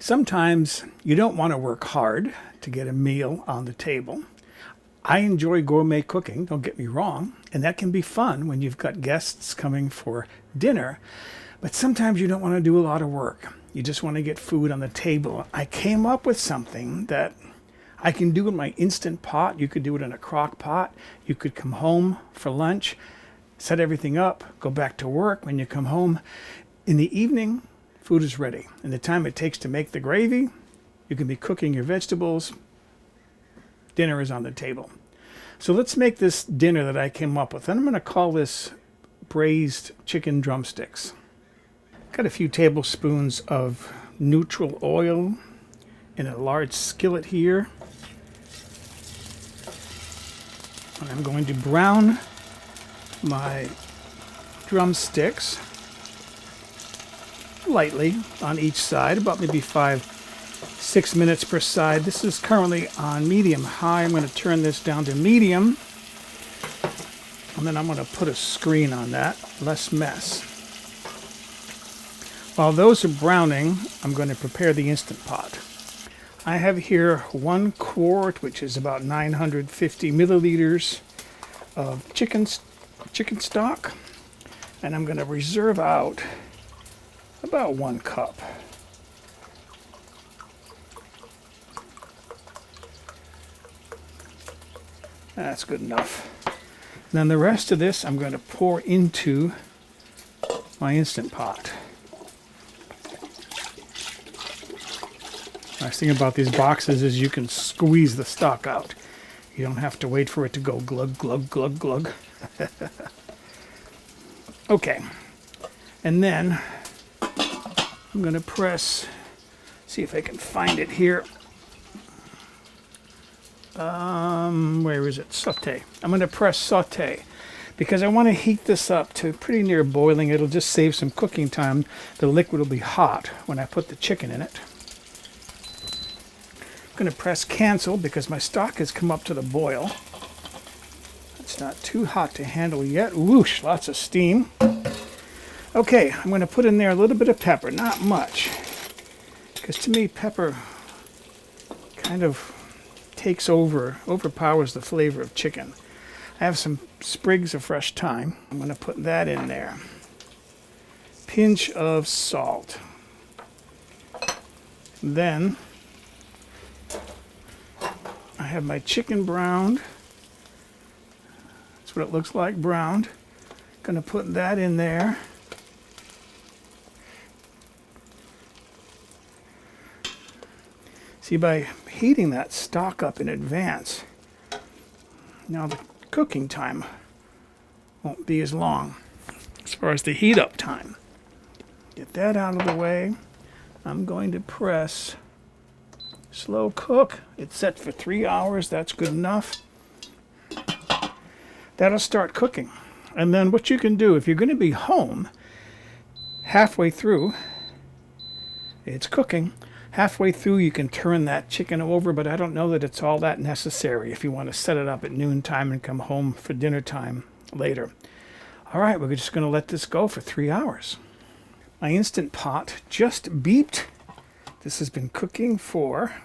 Sometimes you don't want to work hard to get a meal on the table. I enjoy gourmet cooking, don't get me wrong, and that can be fun when you've got guests coming for dinner, but sometimes you don't want to do a lot of work. You just want to get food on the table. I came up with something that I can do in my Instant Pot. You could do it in a crock pot. You could come home for lunch, set everything up, go back to work. When you come home in the evening, food is ready. And the time it takes to make the gravy, you can be cooking your vegetables. Dinner is on the table. So let's make this dinner that I came up with. And I'm going to call this braised chicken drumsticks. Got a few tablespoons of neutral oil in a large skillet here. And I'm going to brown my drumsticks lightly on each side, about maybe 5-6 minutes per side. This is currently on medium high. I'm going to turn this down to medium, and then I'm going to put a screen on that, less mess. While those are browning, I'm going to prepare the Instant Pot. I have here 1 quart, which is about 950 milliliters of chicken stock, and I'm going to reserve out about 1 cup. That's good enough. And then the rest of this I'm going to pour into my Instant Pot. Nice thing about these boxes is you can squeeze the stock out. You don't have to wait for it to go glug, glug, glug, glug. Okay. And then I'm going to press, see if I can find it here. Where is it? Saute. I'm going to press saute because I want to heat this up to pretty near boiling. It'll just save some cooking time. The liquid will be hot when I put the chicken in it. I'm going to press cancel because my stock has come up to the boil. It's not too hot to handle yet. Whoosh, lots of steam. Okay, I'm going to put in there a little bit of pepper, not much, because to me pepper kind of overpowers the flavor of chicken. I have some sprigs of fresh thyme. I'm going to put that in there. Pinch of salt. Then I have my chicken browned. That's what it looks like, browned. Going to put that in there. See, by heating that stock up in advance, now the cooking time won't be as long as far as the heat up time. Get that out of the way. I'm going to press slow cook. It's set for 3 hours. That's good enough. That'll start cooking. And then what you can do, if you're going to be home halfway through, it's cooking. Halfway through, you can turn that chicken over, but I don't know that it's all that necessary if you want to set it up at noontime and come home for dinner time later. All right, we're just going to let this go for 3 hours. My Instant Pot just beeped. This has been cooking for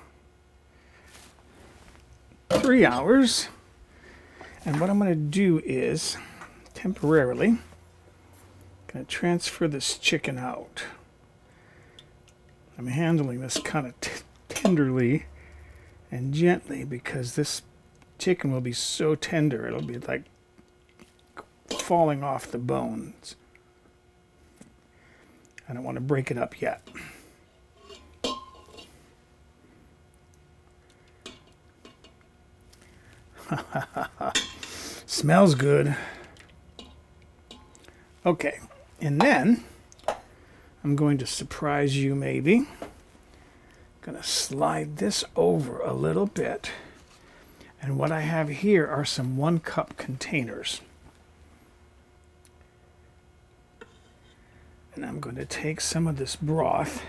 3 hours. And what I'm going to do is, temporarily, going to transfer this chicken out. I'm handling this kind of tenderly and gently because this chicken will be so tender it'll be like falling off the bones. I don't want to break it up yet. Smells good. Okay, and then I'm going to surprise you maybe. Going to slide this over a little bit. And what I have here are some 1 cup containers. And I'm going to take some of this broth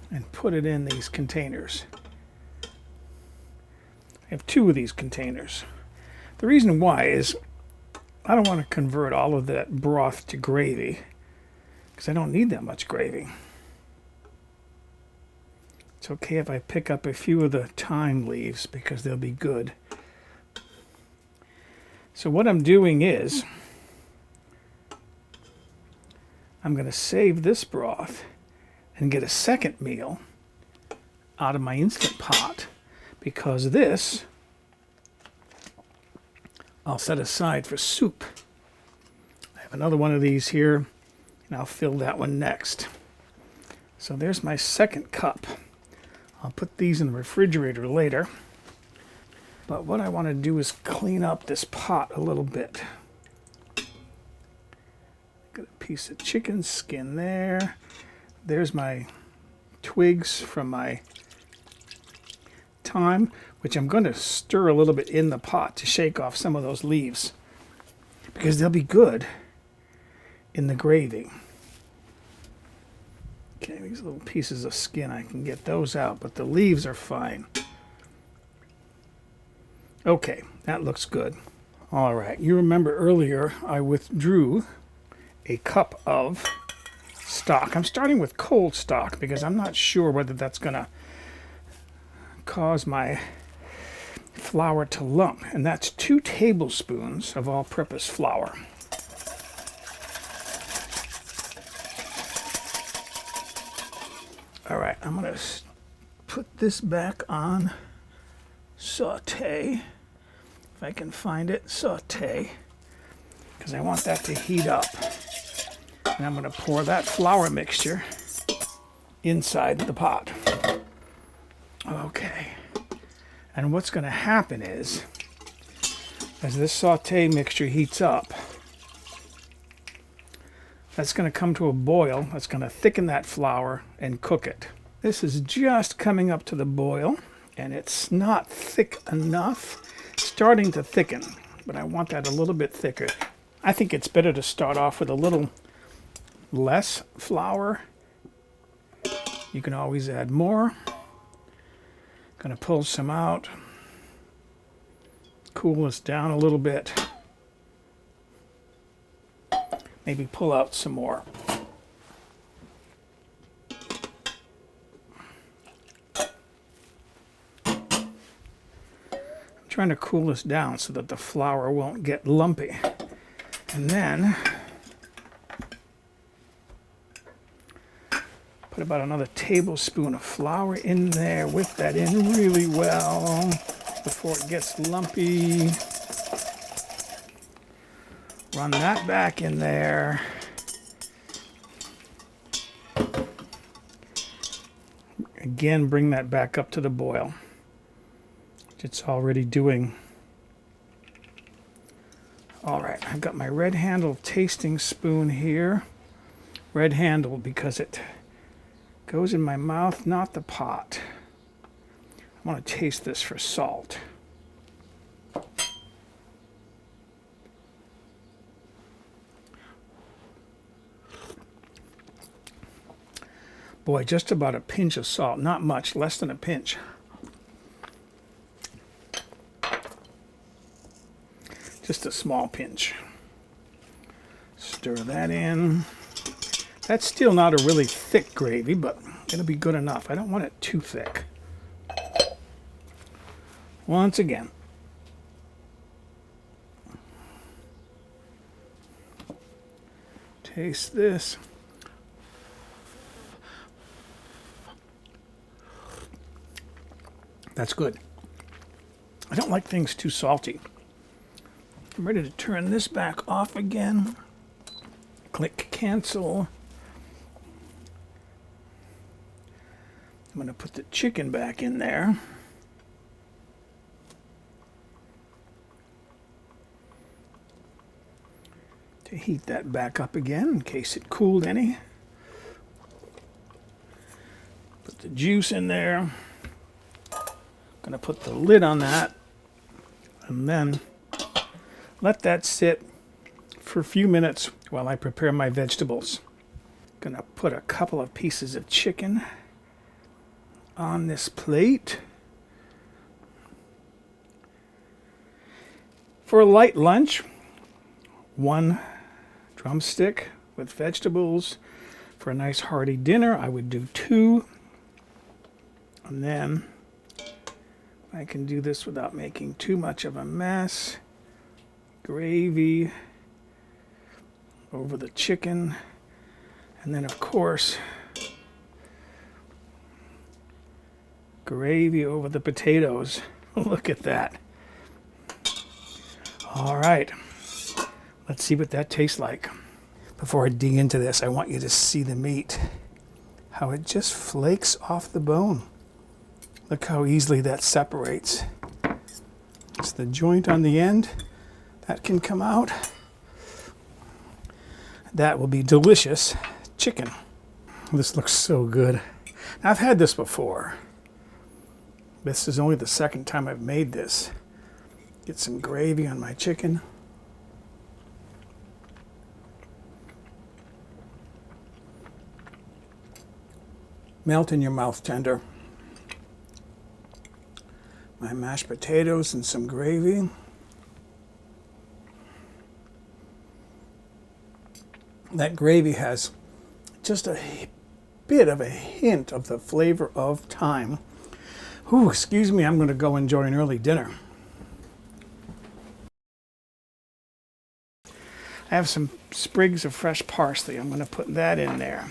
and put it in these containers. I have 2 of these containers. The reason why is I don't want to convert all of that broth to gravy, because I don't need that much gravy. It's okay if I pick up a few of the thyme leaves because they'll be good. So what I'm doing is I'm going to save this broth and get a second meal out of my Instant Pot, because this I'll set aside for soup. I have another one of these here, and I'll fill that one next. So there's my second cup. I'll put these in the refrigerator later. But what I want to do is clean up this pot a little bit. Got a piece of chicken skin there. There's my twigs from my thyme, which I'm going to stir a little bit in the pot to shake off some of those leaves, because they'll be good in the gravy. Okay, these little pieces of skin, I can get those out, but the leaves are fine. Okay, that looks good. All right, you remember earlier I withdrew a cup of stock. I'm starting with cold stock because I'm not sure whether that's going to cause my flour to lump, and that's 2 tablespoons of all-purpose flour. All right, I'm going to put this back on saute, if I can find it, saute, because I want that to heat up. And I'm going to pour that flour mixture inside the pot. Okay. And what's going to happen is, as this saute mixture heats up, that's going to come to a boil. That's going to thicken that flour and cook it. This is just coming up to the boil, and it's not thick enough. It's starting to thicken, but I want that a little bit thicker. I think it's better to start off with a little less flour. You can always add more. Going to pull some out. Cool this down a little bit. Maybe pull out some more. I'm trying to cool this down so that the flour won't get lumpy. And then put about another tablespoon of flour in there. Whip that in really well before it gets lumpy. Run that back in there. Again, bring that back up to the boil, which it's already doing. All right, I've got my red handle tasting spoon here. Red handle because it goes in my mouth, not the pot. I want to taste this for salt. Boy, just about a pinch of salt. Not much, less than a pinch. Just a small pinch. Stir that in. That's still not a really thick gravy, but it'll be good enough. I don't want it too thick. Once again. Taste this. That's good. I don't like things too salty. I'm ready to turn this back off again. Click cancel. I'm going to put the chicken back in there. To heat that back up again in case it cooled any. Put the juice in there. Going to put the lid on that and then let that sit for a few minutes while I prepare my vegetables. Going to put a couple of pieces of chicken on this plate. For a light lunch, 1 drumstick with vegetables. For a nice hearty dinner, I would do 2. And then I can do this without making too much of a mess. Gravy over the chicken. And then, of course, gravy over the potatoes. Look at that. All right. Let's see what that tastes like. Before I dig into this, I want you to see the meat. How it just flakes off the bone. Look how easily that separates. It's the joint on the end that can come out. That will be delicious chicken. This looks so good. Now, I've had this before. This is only the second time I've made this. Get some gravy on my chicken. Melt in your mouth tender. My mashed potatoes and some gravy. That gravy has just a bit of a hint of the flavor of thyme. Ooh, excuse me, I'm going to go enjoy an early dinner. I have some sprigs of fresh parsley. I'm going to put that in there.